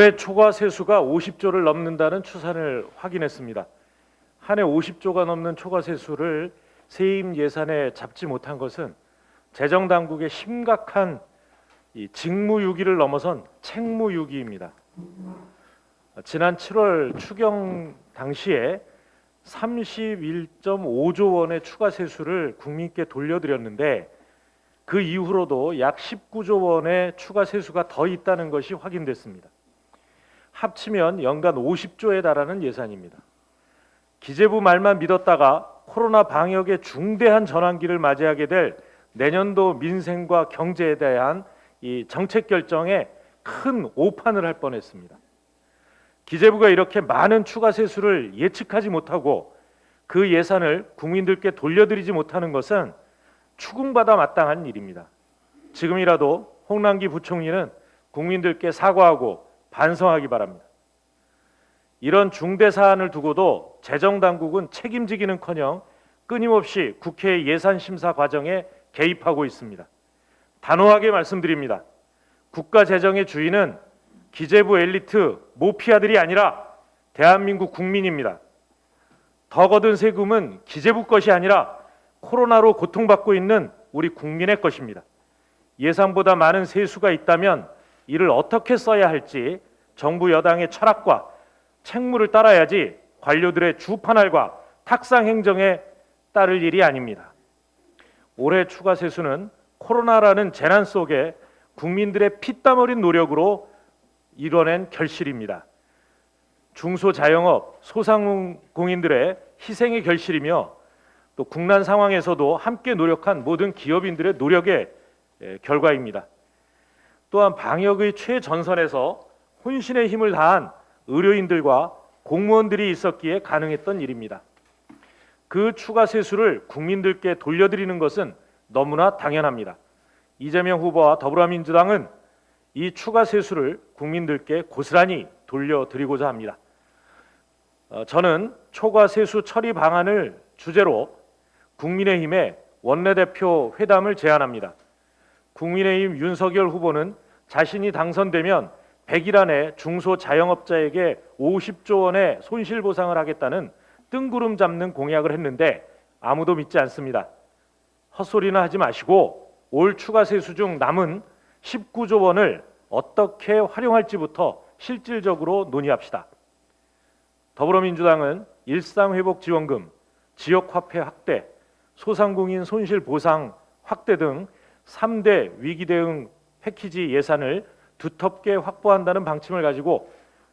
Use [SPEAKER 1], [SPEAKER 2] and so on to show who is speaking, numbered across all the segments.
[SPEAKER 1] 올해 초과 세수가 50조를 넘는다는 추산을 확인했습니다. 한 해 50조가 넘는 초과 세수를 세임 예산에 잡지 못한 것은 재정 당국의 심각한 직무유기를 넘어선 책무유기입니다. 지난 7월 추경 당시에 31.5조 원의 추가 세수를 국민께 돌려드렸는데 그 이후로도 약 19조 원의 추가 세수가 더 있다는 것이 확인됐습니다. 합치면 연간 50조에 달하는 예산입니다. 기재부 말만 믿었다가 코로나 방역의 중대한 전환기를 맞이하게 될 내년도 민생과 경제에 대한 이 정책 결정에 큰 오판을 할 뻔했습니다. 기재부가 이렇게 많은 추가 세수를 예측하지 못하고 그 예산을 국민들께 돌려드리지 못하는 것은 추궁받아 마땅한 일입니다. 지금이라도 홍남기 부총리는 국민들께 사과하고 반성하기 바랍니다. 이런 중대 사안을 두고도 재정당국은 책임지기는커녕 끊임없이 국회 예산심사 과정에 개입하고 있습니다. 단호하게 말씀드립니다. 국가 재정의 주인은 기재부 엘리트 모피아들이 아니라 대한민국 국민입니다. 더 거둔 세금은 기재부 것이 아니라 코로나로 고통받고 있는 우리 국민의 것입니다. 예상보다 많은 세수가 있다면 이를 어떻게 써야 할지 정부 여당의 철학과 책무를 따라야지 관료들의 주판알과 탁상 행정에 따를 일이 아닙니다. 올해 추가 세수는 코로나라는 재난 속에 국민들의 피땀 어린 노력으로 이뤄낸 결실입니다. 중소자영업, 소상공인들의 희생의 결실이며 또 국난 상황에서도 함께 노력한 모든 기업인들의 노력의 결과입니다. 또한 방역의 최전선에서 혼신의 힘을 다한 의료인들과 공무원들이 있었기에 가능했던 일입니다. 그 추가 세수를 국민들께 돌려드리는 것은 너무나 당연합니다. 이재명 후보와 더불어민주당은 이 추가 세수를 국민들께 고스란히 돌려드리고자 합니다. 저는 초과 세수 처리 방안을 주제로 국민의힘의 원내대표 회담을 제안합니다. 국민의힘 윤석열 후보는 자신이 당선되면 100일 안에 중소자영업자에게 50조 원의 손실보상을 하겠다는 뜬구름 잡는 공약을 했는데 아무도 믿지 않습니다. 헛소리나 하지 마시고 올 추가 세수 중 남은 19조 원을 어떻게 활용할지부터 실질적으로 논의합시다. 더불어민주당은 일상회복지원금, 지역화폐 확대, 소상공인 손실보상 확대 등 3대 위기대응 패키지 예산을 두텁게 확보한다는 방침을 가지고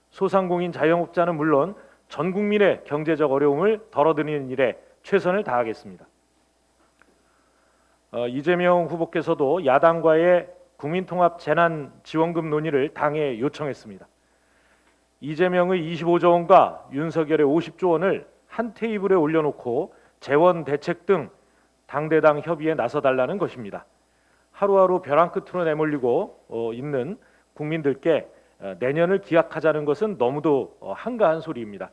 [SPEAKER 1] 소상공인 자영업자는 물론 전 국민의 경제적 어려움을 덜어드리는 일에 최선을 다하겠습니다. 이재명 후보께서도 야당과의 국민통합 재난지원금 논의를 당에 요청했습니다. 이재명의 25조 원과 윤석열의 50조 원을 한 테이블에 올려놓고 재원 대책 등 당대당 협의에 나서달라는 것입니다. 하루하루 벼랑 끝으로 내몰리고 있는 국민들께 내년을 기약하자는 것은 너무도 한가한 소리입니다.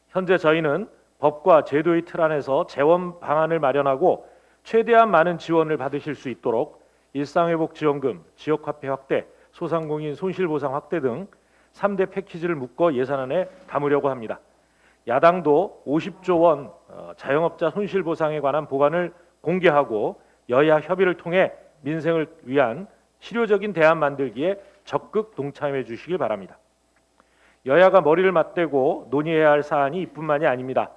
[SPEAKER 1] 현재 저희는 법과 제도의 틀 안에서 재원 방안을 마련하고 최대한 많은 지원을 받으실 수 있도록 일상회복지원금, 지역화폐 확대, 소상공인 손실보상 확대 등 3대 패키지를 묶어 예산안에 담으려고 합니다. 야당도 50조 원 자영업자 손실보상에 관한 보관을 공개하고 여야 협의를 통해 민생을 위한 실효적인 대안 만들기에 적극 동참해 주시길 바랍니다. 여야가 머리를 맞대고 논의해야 할 사안이 이뿐만이 아닙니다.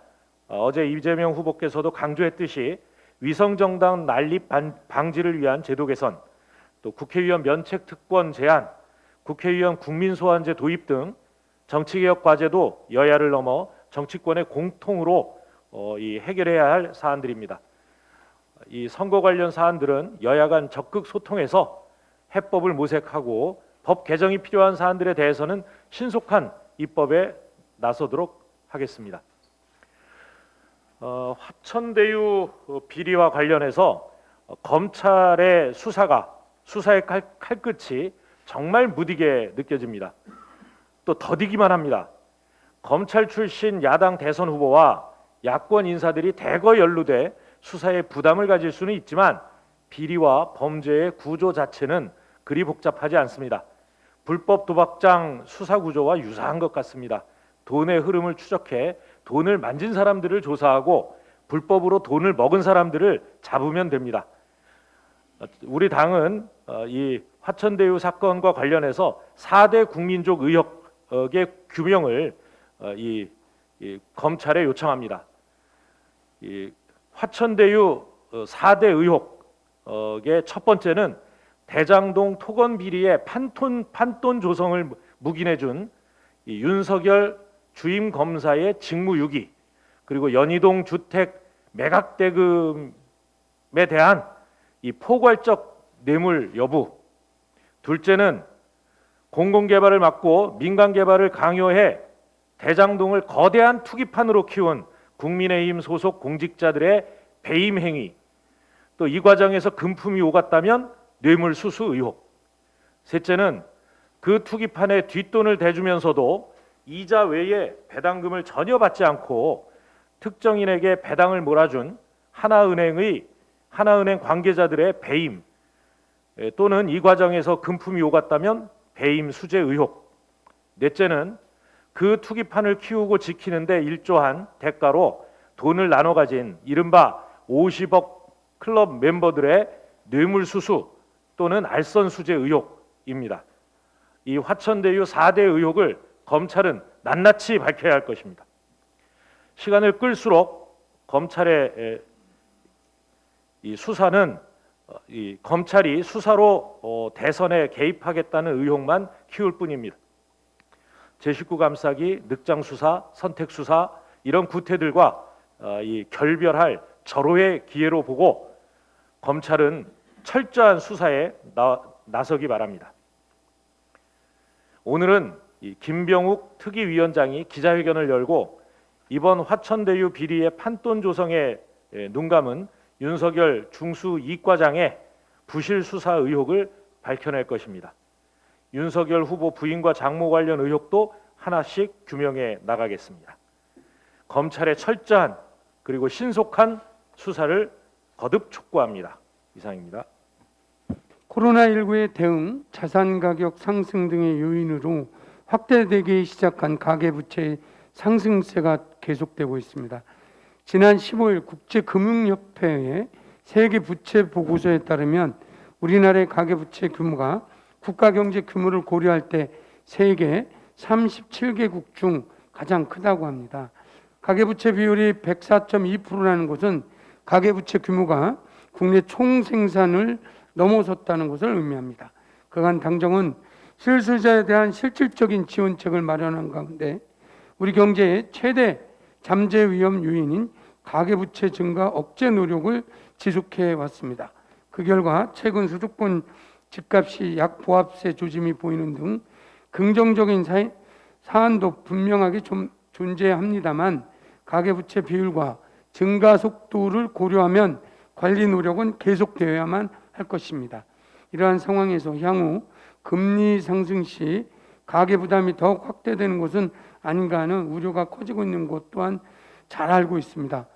[SPEAKER 1] 어제 이재명 후보께서도 강조했듯이 위성정당 난립 방지를 위한 제도 개선, 또 국회의원 면책 특권 제한, 국회의원 국민소환제 도입 등 정치개혁 과제도 여야를 넘어 정치권의 공통으로 해결해야 할 사안들입니다. 이 선거 관련 사안들은 여야 간 적극 소통해서 해법을 모색하고 법 개정이 필요한 사안들에 대해서는 신속한 입법에 나서도록 하겠습니다. 화천대유 비리와 관련해서 검찰의 수사의 칼끝이 정말 무디게 느껴집니다. 또 더디기만 합니다. 검찰 출신 야당 대선 후보와 야권 인사들이 대거 연루돼 수사에 부담을 가질 수는 있지만 비리와 범죄의 구조 자체는 그리 복잡하지 않습니다. 불법 도박장 수사 구조와 유사한 것 같습니다. 돈의 흐름을 추적해 돈을 만진 사람들을 조사하고 불법으로 돈을 먹은 사람들을 잡으면 됩니다. 우리 당은 이 화천대유 사건과 관련해서 4대 국민적 의혹의 규명을 이 검찰에 요청합니다. 이 화천대유 4대 의혹의 첫 번째는 대장동 토건 비리의 판돈 조성을 묵인해준 이 윤석열 주임 검사의 직무유기, 그리고 연희동 주택 매각 대금에 대한 이 포괄적 뇌물 여부. 둘째는 공공개발을 막고 민간개발을 강요해 대장동을 거대한 투기판으로 키운 국민의힘 소속 공직자들의 배임 행위. 또 이 과정에서 금품이 오갔다면 뇌물수수 의혹. 셋째는 그 투기판에 뒷돈을 대주면서도 이자 외에 배당금을 전혀 받지 않고 특정인에게 배당을 몰아준 하나은행 관계자들의 배임, 또는 이 과정에서 금품이 오갔다면 배임 수재 의혹. 넷째는 그 투기판을 키우고 지키는데 일조한 대가로 돈을 나눠 가진 이른바 50억 클럽 멤버들의 뇌물수수 또는 알선 수재 의혹입니다. 이 화천대유 4대 의혹을 검찰은 낱낱이 밝혀야 할 것입니다. 시간을 끌수록 검찰의 이 수사는 이 검찰이 수사로 대선에 개입하겠다는 의혹만 키울 뿐입니다. 제19 감싸기, 늑장 수사, 선택 수사 이런 구태들과 이 결별할 절호의 기회로 보고 검찰은 철저한 수사에 나서기 바랍니다. 오늘은 이 김병욱 특위위원장이 기자회견을 열고 이번 화천대유 비리의 판돈 조성에 눈감은 윤석열 중수 이과장의 부실 수사 의혹을 밝혀낼 것입니다. 윤석열 후보 부인과 장모 관련 의혹도 하나씩 규명해 나가겠습니다. 검찰의 철저한 그리고 신속한 수사를 거듭 촉구합니다. 이상입니다.
[SPEAKER 2] 코로나19의 대응, 자산 가격 상승 등의 요인으로 확대되기 시작한 가계부채의 상승세가 계속되고 있습니다. 지난 15일 국제금융협회의 세계 부채 보고서에 따르면 우리나라의 가계부채 규모가 국가경제 규모를 고려할 때 세계 37개국 중 가장 크다고 합니다. 가계부채 비율이 104.2%라는 것은 가계부채 규모가 국내 총생산을 넘어섰다는 것을 의미합니다. 그간 당정은 실수요자에 대한 실질적인 지원책을 마련한 가운데 우리 경제의 최대 잠재 위험 요인인 가계부채 증가 억제 노력을 지속해 왔습니다. 그 결과 최근 수도권 집값이 약 보합세 조짐이 보이는 등 긍정적인 사안도 분명하게 좀 존재합니다만 가계부채 비율과 증가 속도를 고려하면 관리 노력은 계속되어야만 할 것입니다. 이러한 상황에서 향후 금리 상승 시 가계부담이 더욱 확대되는 것은 아닌가 하는 우려가 커지고 있는 것 또한 잘 알고 있습니다.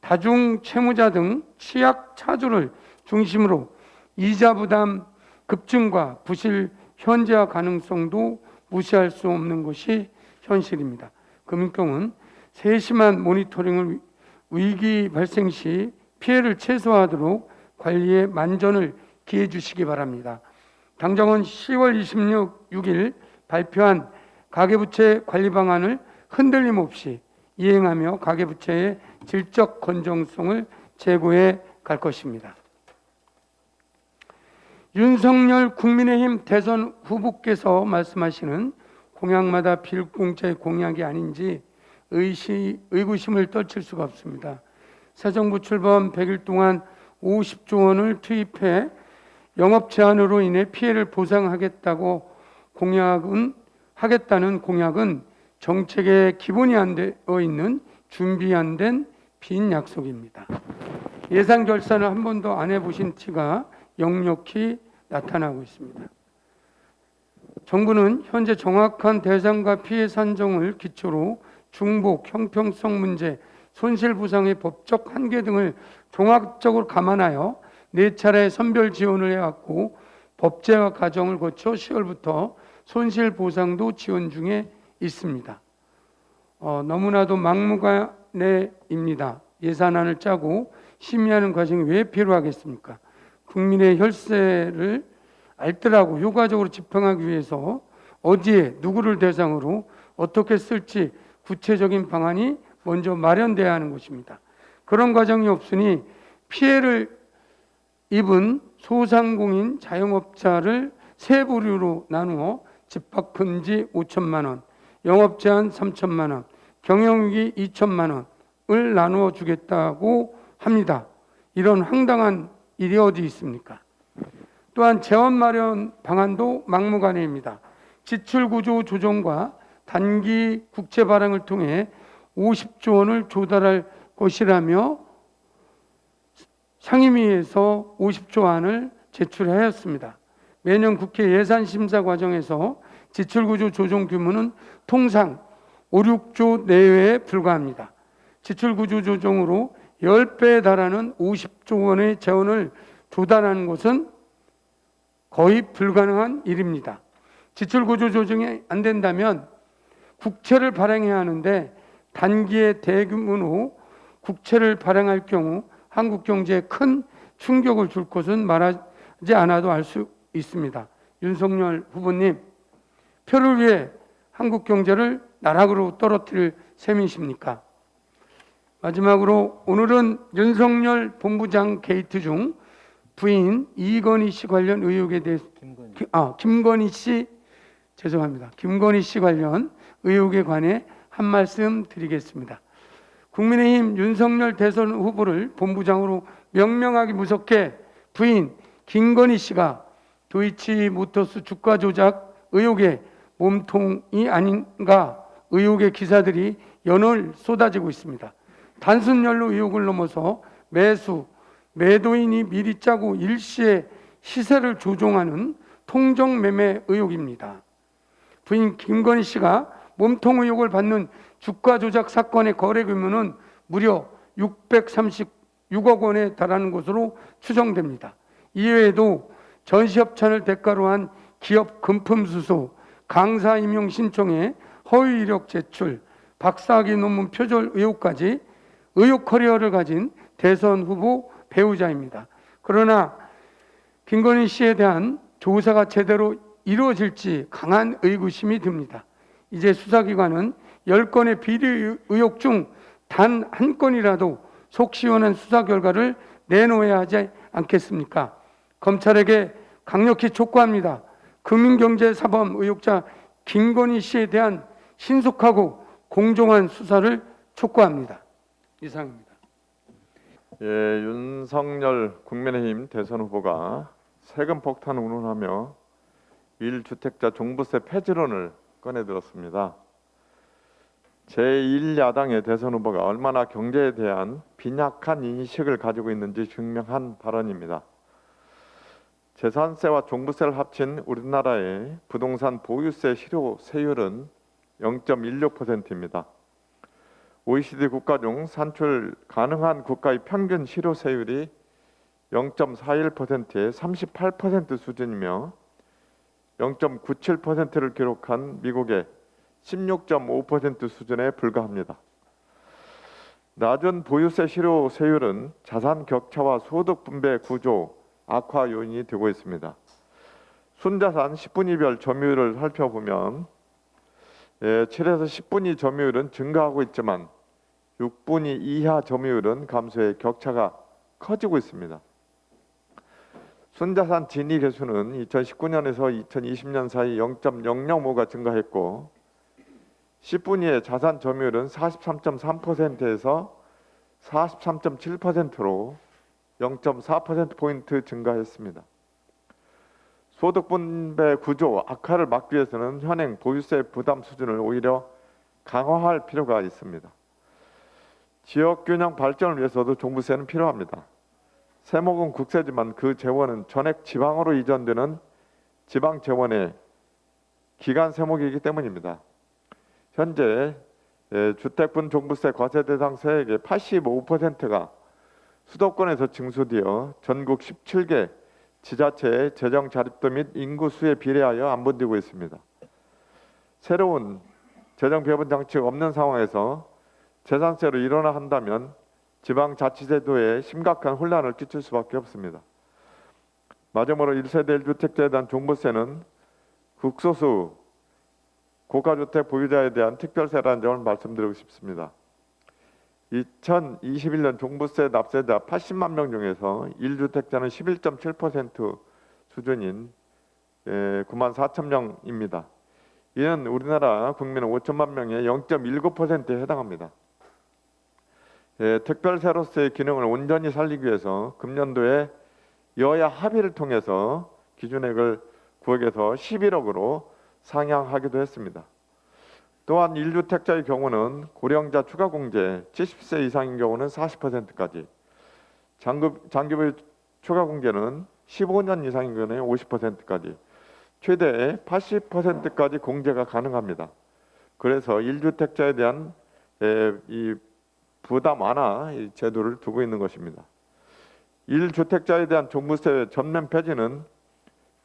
[SPEAKER 2] 다중 채무자 등 취약 차주를 중심으로 이자 부담 급증과 부실 현재화 가능성도 무시할 수 없는 것이 현실입니다. 금융권은 세심한 모니터링을 위기 발생 시 피해를 최소화하도록 관리에 만전을 기해 주시기 바랍니다. 당정은 10월 26일 발표한 가계부채 관리 방안을 흔들림 없이 이행하며 가계부채의 질적 건전성을 제고해 갈 것입니다. 윤석열 국민의힘 대선 후보께서 말씀하시는 공약마다 빌공짜의 공약이 아닌지 의구심을 떨칠 수가 없습니다. 새 정부 출범 100일 동안 50조 원을 투입해 영업 제한으로 인해 피해를 보상하겠다는 공약은 정책의 기본이 안 되어 있는 준비 안 된 빈 약속입니다. 예상 결산을 한 번도 안 해보신 티가 역력히 나타나고 있습니다. 정부는 현재 정확한 대상과 피해 산정을 기초로 중복, 형평성 문제, 손실보상의 법적 한계 등을 종합적으로 감안하여 4차례 선별 지원을 해왔고 법제화 과정을 거쳐 10월부터 손실 보상도 지원 중에 있습니다. 너무나도 막무가내입니다. 예산안을 짜고 심의하는 과정이 왜 필요하겠습니까? 국민의 혈세를 알뜰하고 효과적으로 집행하기 위해서 어디에 누구를 대상으로 어떻게 쓸지 구체적인 방안이 먼저 마련돼야 하는 것입니다. 그런 과정이 없으니 피해를 입은 소상공인 자영업자를 세 부류로 나누어 집합금지 5천만 원, 영업제한 3천만 원, 경영위기 2천만 원을 나누어 주겠다고 합니다. 이런 황당한 일이 어디 있습니까? 또한 재원 마련 방안도 막무가내입니다. 지출구조 조정과 단기 국채 발행을 통해 50조 원을 조달할 것이라며 상임위에서 50조 안을 제출하였습니다. 매년 국회 예산심사 과정에서 지출구조 조정 규모는 통상 5, 6조 내외에 불과합니다. 지출구조 조정으로 10배에 달하는 50조 원의 재원을 조달하는 것은 거의 불가능한 일입니다. 지출구조 조정이 안 된다면 국채를 발행해야 하는데 단기에 대규모로 국채를 발행할 경우 한국 경제에 큰 충격을 줄 것은 말하지 않아도 알 수 있습니다. 윤석열 후보님, 표를 위해 한국 경제를 나락으로 떨어뜨릴 셈이십니까? 마지막으로 오늘은 윤석열 본부장 게이트 중 부인 이건희 씨 관련 의혹에 대해서 김건희 씨 관련 의혹에 관해 한 말씀 드리겠습니다. 국민의힘 윤석열 대선 후보를 본부장으로 명명하기 무섭게 부인 김건희 씨가 도이치모터스 주가 조작 의혹의 몸통이 아닌가 의혹의 기사들이 연일 쏟아지고 있습니다. 단순 연루 의혹을 넘어서 매도인이 미리 짜고 일시에 시세를 조종하는 통정매매 의혹입니다. 부인 김건희 씨가 몸통 의혹을 받는 주가 조작 사건의 거래 규모는 무려 636억 원에 달하는 것으로 추정됩니다. 이외에도 전시협찬을 대가로 한 기업 금품 수수, 강사 임용 신청에 허위 이력 제출, 박사학위 논문 표절 의혹까지 의혹 커리어를 가진 대선 후보 배우자입니다. 그러나 김건희 씨에 대한 조사가 제대로 이루어질지 강한 의구심이 듭니다. 이제 수사기관은 10건의 비리 의혹 중 단 한 건이라도 속 시원한 수사 결과를 내놓아야 하지 않겠습니까? 검찰에게 강력히 촉구합니다. 금융경제사범 의혹자 김건희 씨에 대한 신속하고 공정한 수사를 촉구합니다. 이상입니다.
[SPEAKER 3] 예, 윤석열 국민의힘 대선 후보가 세금 폭탄을 운운하며 1주택자 종부세 폐지론을 꺼내들었습니다. 제1야당의 대선 후보가 얼마나 경제에 대한 빈약한 인식을 가지고 있는지 증명한 발언입니다. 재산세와 종부세를 합친 우리나라의 부동산 보유세 실효세율은 0.16%입니다. OECD 국가 중 산출 가능한 국가의 평균 실효세율이 0.41%에 38% 수준이며 0.97%를 기록한 미국의 16.5% 수준에 불과합니다. 낮은 보유세 실효세율은 자산 격차와 소득 분배 구조 악화 요인이 되고 있습니다. 순자산 10분위별 점유율을 살펴보면 7에서 10분위 점유율은 증가하고 있지만 6분위 이하 점유율은 감소해 격차가 커지고 있습니다. 순자산 진위 개수는 2019년에서 2020년 사이 0.005가 증가했고 10분위의 자산 점유율은 43.3%에서 43.7%로 0.4%포인트 증가했습니다. 소득 분배 구조 악화를 막기 위해서는 현행 보유세 부담 수준을 오히려 강화할 필요가 있습니다. 지역 균형 발전을 위해서도 종부세는 필요합니다. 세목은 국세지만 그 재원은 전액 지방으로 이전되는 지방 재원의 기간 세목이기 때문입니다. 현재 주택분 종부세 과세 대상 세액의 85%가 수도권에서 징수되어 전국 17개 지자체의 재정 자립도 및 인구 수에 비례하여 안분되고 있습니다. 새로운 재정 배분 장치가 없는 상황에서 재산세로 일원화 한다면 지방자치제도에 심각한 혼란을 끼칠 수밖에 없습니다. 마지막으로 1세대 1주택자에 대한 종부세는 극소수 고가주택 보유자에 대한 특별세라는 점을 말씀드리고 싶습니다. 2021년 종부세 납세자 80만 명 중에서 1주택자는 11.7% 수준인 9만 4천 명입니다. 이는 우리나라 국민 5천만 명의 0.19%에 해당합니다. 특별세로서의 기능을 온전히 살리기 위해서 금년도에 여야 합의를 통해서 기준액을 9억에서 11억으로 상향하기도 했습니다. 또한 1주택자의 경우는 고령자 추가 공제 70세 이상인 경우는 40%까지, 장기보유 추가 공제는 15년 이상인 경우는 50%까지, 최대 80%까지 공제가 가능합니다. 그래서 1주택자에 대한 이 부담 완화 제도를 두고 있는 것입니다. 1주택자에 대한 종부세 전면 폐지는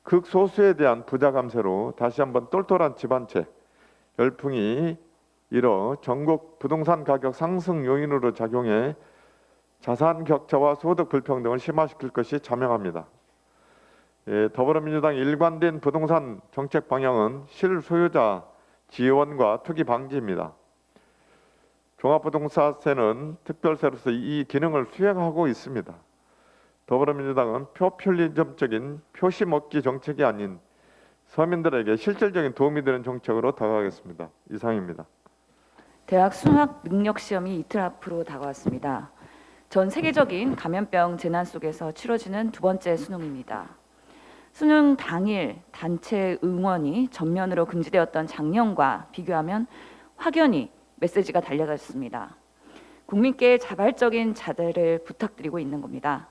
[SPEAKER 3] 극소수에 대한 부자 감세로 다시 한번 똘똘한 집안채 열풍이 일어 전국 부동산 가격 상승 요인으로 작용해 자산 격차와 소득 불평등을 심화시킬 것이 자명합니다. 더불어민주당의 일관된 부동산 정책 방향은 실소유자 지원과 투기 방지입니다. 종합부동산세는 특별세로서 이 기능을 수행하고 있습니다. 더불어민주당은 포퓰리즘적인 표시 먹기 정책이 아닌 서민들에게 실질적인 도움이 되는 정책으로 다가가겠습니다. 이상입니다.
[SPEAKER 4] 대학 수학 능력 시험이 이틀 앞으로 다가왔습니다. 전 세계적인 감염병 재난 속에서 치러지는 두 번째 수능입니다. 수능 당일 단체 응원이 전면으로 금지되었던 작년과 비교하면 확연히 메시지가 달라졌습니다. 국민께 자발적인 자제를 부탁드리고 있는 겁니다.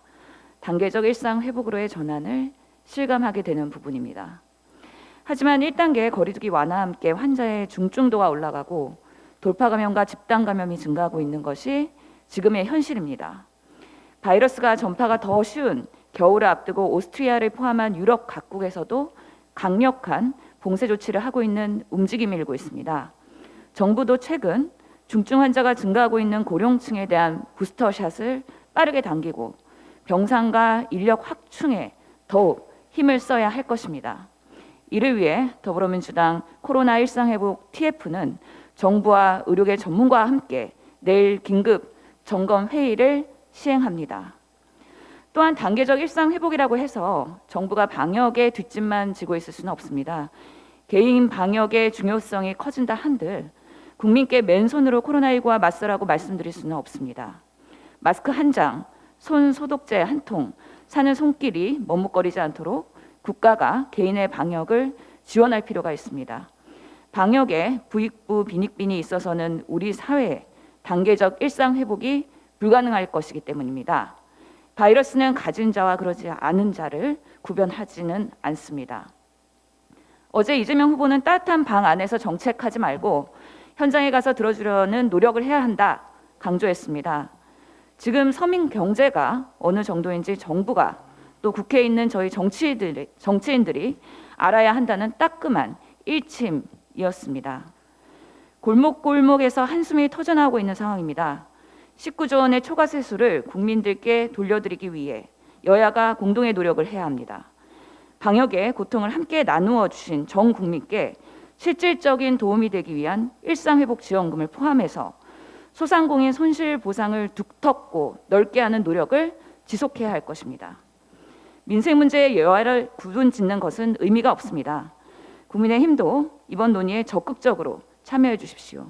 [SPEAKER 4] 단계적 일상 회복으로의 전환을 실감하게 되는 부분입니다. 하지만 1단계 거리두기 완화와 함께 환자의 중증도가 올라가고 돌파 감염과 집단 감염이 증가하고 있는 것이 지금의 현실입니다. 바이러스가 전파가 더 쉬운 겨울을 앞두고 오스트리아를 포함한 유럽 각국에서도 강력한 봉쇄 조치를 하고 있는 움직임이 일고 있습니다. 정부도 최근 중증 환자가 증가하고 있는 고령층에 대한 부스터샷을 빠르게 당기고 병상과 인력 확충에 더욱 힘을 써야 할 것입니다. 이를 위해 더불어민주당 코로나 일상회복 TF는 정부와 의료계 전문가와 함께 내일 긴급 점검 회의를 시행합니다. 또한 단계적 일상회복이라고 해서 정부가 방역에 뒷짐만 지고 있을 수는 없습니다. 개인 방역의 중요성이 커진다 한들 국민께 맨손으로 코로나19와 맞서라고 말씀드릴 수는 없습니다. 마스크 한 장, 손 소독제 한 통, 사는 손길이 머뭇거리지 않도록 국가가 개인의 방역을 지원할 필요가 있습니다. 방역에 부익부 빈익빈이 있어서는 우리 사회에 단계적 일상 회복이 불가능할 것이기 때문입니다. 바이러스는 가진 자와 그러지 않은 자를 구별하지는 않습니다. 어제 이재명 후보는 따뜻한 방 안에서 정책하지 말고 현장에 가서 들어주려는 노력을 해야 한다 강조했습니다. 지금 서민 경제가 어느 정도인지 정부가 또 국회에 있는 저희 정치인들이 알아야 한다는 따끔한 일침이었습니다. 골목골목에서 한숨이 터져나오고 있는 상황입니다. 19조 원의 초과 세수를 국민들께 돌려드리기 위해 여야가 공동의 노력을 해야 합니다. 방역의 고통을 함께 나누어 주신 전 국민께 실질적인 도움이 되기 위한 일상회복 지원금을 포함해서 소상공인 손실 보상을 두텁고 넓게 하는 노력을 지속해야 할 것입니다. 민생 문제에 여야를 구분짓는 것은 의미가 없습니다. 국민의힘도 이번 논의에 적극적으로 참여해 주십시오.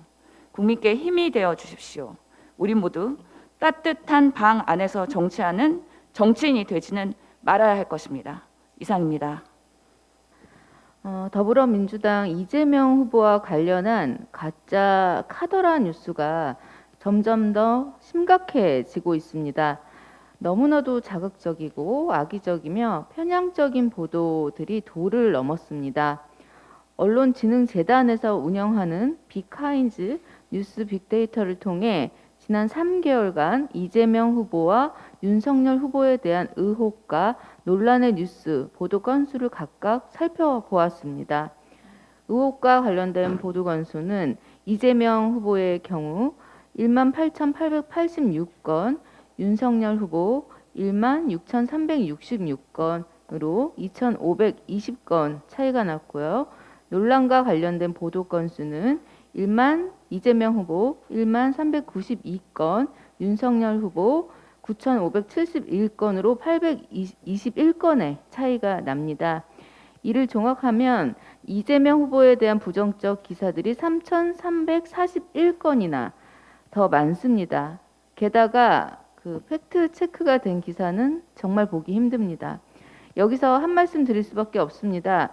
[SPEAKER 4] 국민께 힘이 되어 주십시오. 우리 모두 따뜻한 방 안에서 정치하는 정치인이 되지는 말아야 할 것입니다. 이상입니다.
[SPEAKER 5] 더불어민주당 이재명 후보와 관련한 가짜 카더라 뉴스가 점점 더 심각해지고 있습니다. 너무나도 자극적이고 악의적이며 편향적인 보도들이 도를 넘었습니다. 언론진흥재단에서 운영하는 비카인즈 뉴스 빅데이터를 통해 지난 3개월간 이재명 후보와 윤석열 후보에 대한 의혹과 논란의 뉴스 보도 건수를 각각 살펴보았습니다. 의혹과 관련된 보도 건수는 이재명 후보의 경우 18,886건, 윤석열 후보 16,366건으로 2,520건 차이가 났고요. 논란과 관련된 보도 건수는 이재명 후보 1,392건, 윤석열 후보 9,571건으로 821건의 차이가 납니다. 이를 종합하면 이재명 후보에 대한 부정적 기사들이 3,341건이나 더 많습니다. 게다가 그 팩트 체크가 된 기사는 정말 보기 힘듭니다. 여기서 한 말씀 드릴 수밖에 없습니다.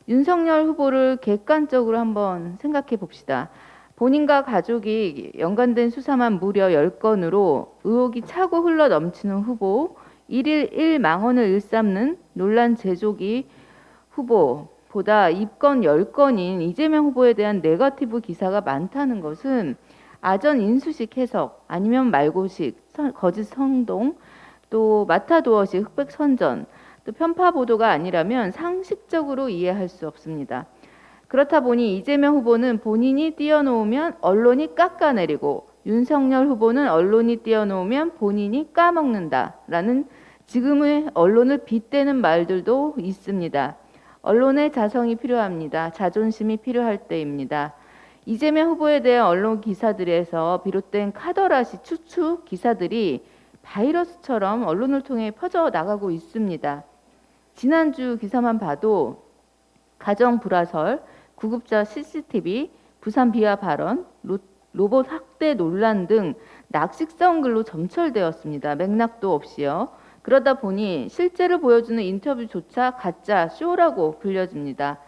[SPEAKER 5] 윤석열 후보를 객관적으로 한번 생각해 봅시다. 본인과 가족이 연관된 수사만 무려 10건으로 의혹이 차고 흘러 넘치는 후보, 1일 1망언을 일삼는 논란 제조기 후보보다 입건 10건인 이재명 후보에 대한 네거티브 기사가 많다는 것은 아전 인수식 해석, 아니면 말고식, 거짓 성동, 또 마타도어식 흑백 선전, 또 편파 보도가 아니라면 상식적으로 이해할 수 없습니다. 그렇다 보니 이재명 후보는 본인이 띄워놓으면 언론이 깎아내리고, 윤석열 후보는 언론이 띄워놓으면 본인이 까먹는다라는 지금의 언론을 빗대는 말들도 있습니다. 언론의 자성이 필요합니다. 자존심이 필요할 때입니다. 이재명 후보에 대한 언론 기사들에서 비롯된 카더라시 추측 기사들이 바이러스처럼 언론을 통해 퍼져나가고 있습니다. 지난주 기사만 봐도 가정 불화설, 구급자 CCTV, 부산 비하 발언, 로봇 학대 논란 등 낙식성 글로 점철되었습니다. 맥락도 없이요. 그러다 보니 실제를 보여주는 인터뷰조차 가짜 쇼라고 불려집니다.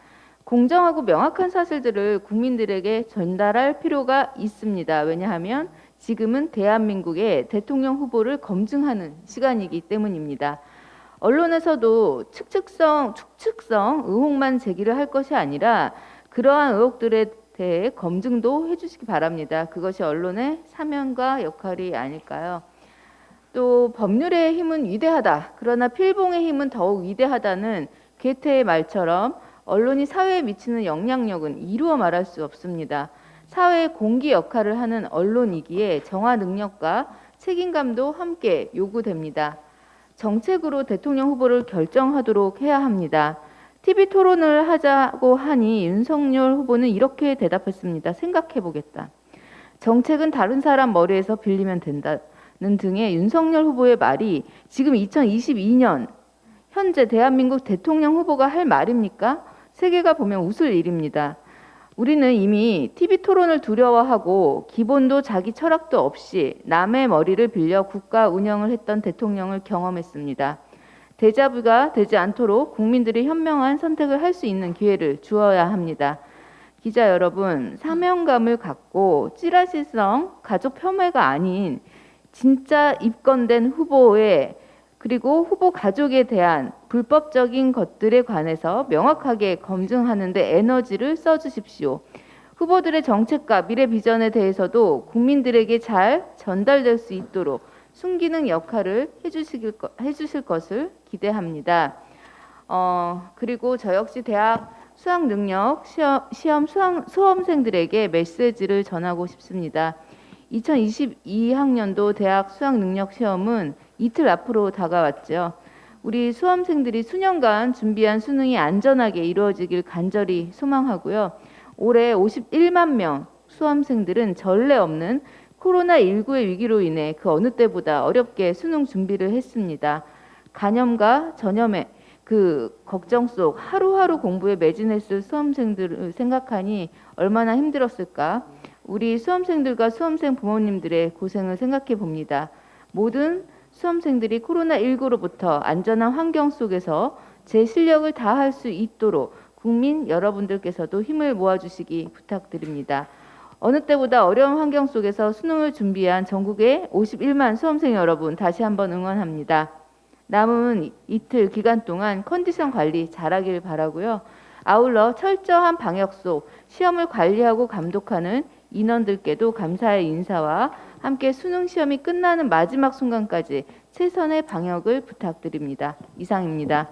[SPEAKER 5] 공정하고 명확한 사실들을 국민들에게 전달할 필요가 있습니다. 왜냐하면 지금은 대한민국의 대통령 후보를 검증하는 시간이기 때문입니다. 언론에서도 축측성 의혹만 제기를 할 것이 아니라 그러한 의혹들에 대해 검증도 해주시기 바랍니다. 그것이 언론의 사명과 역할이 아닐까요? 또 법률의 힘은 위대하다. 그러나 필봉의 힘은 더욱 위대하다는 괴테의 말처럼 언론이 사회에 미치는 영향력은 이루어 말할 수 없습니다. 사회의 공기 역할을 하는 언론이기에 정화 능력과 책임감도 함께 요구됩니다. 정책으로 대통령 후보를 결정하도록 해야 합니다. TV 토론을 하자고 하니 윤석열 후보는 이렇게 대답했습니다. 생각해보겠다. 정책은 다른 사람 머리에서 빌리면 된다는 등의 윤석열 후보의 말이 지금 2022년 현재 대한민국 대통령 후보가 할 말입니까? 세계가 보면 웃을 일입니다. 우리는 이미 TV 토론을 두려워하고 기본도 자기 철학도 없이 남의 머리를 빌려 국가 운영을 했던 대통령을 경험했습니다. 데자뷰가 되지 않도록 국민들이 현명한 선택을 할 수 있는 기회를 주어야 합니다. 기자 여러분, 사명감을 갖고 찌라시성 가족 폄훼가 아닌 진짜 입건된 후보의 그리고 후보 가족에 대한 불법적인 것들에 관해서 명확하게 검증하는 데 에너지를 써주십시오. 후보들의 정책과 미래 비전에 대해서도 국민들에게 잘 전달될 수 있도록 순기능 역할을 해주실 것을 기대합니다. 그리고 저 역시 대학 수학능력 시험 수험생들에게 메시지를 전하고 싶습니다. 2022학년도 대학 수학능력 시험은 이틀 앞으로 다가왔죠. 우리 수험생들이 수년간 준비한 수능이 안전하게 이루어지길 간절히 소망하고요. 올해 51만 명 수험생들은 전례 없는 코로나19의 위기로 인해 그 어느 때보다 어렵게 수능 준비를 했습니다. 간염과 전염의 그 걱정 속 하루하루 공부에 매진했을 수험생들을 생각하니 얼마나 힘들었을까. 우리 수험생들과 수험생 부모님들의 고생을 생각해 봅니다. 모든 수험생들이 코로나19로부터 안전한 환경 속에서 제 실력을 다할 수 있도록 국민 여러분들께서도 힘을 모아주시기 부탁드립니다. 어느 때보다 어려운 환경 속에서 수능을 준비한 전국의 51만 수험생 여러분 다시 한번 응원합니다. 남은 이틀 기간 동안 컨디션 관리 잘하길 바라고요. 아울러 철저한 방역 속 시험을 관리하고 감독하는 인원들께도 감사의 인사와 함께 수능 시험이 끝나는 마지막 순간까지 최선의 방역을 부탁드립니다. 이상입니다.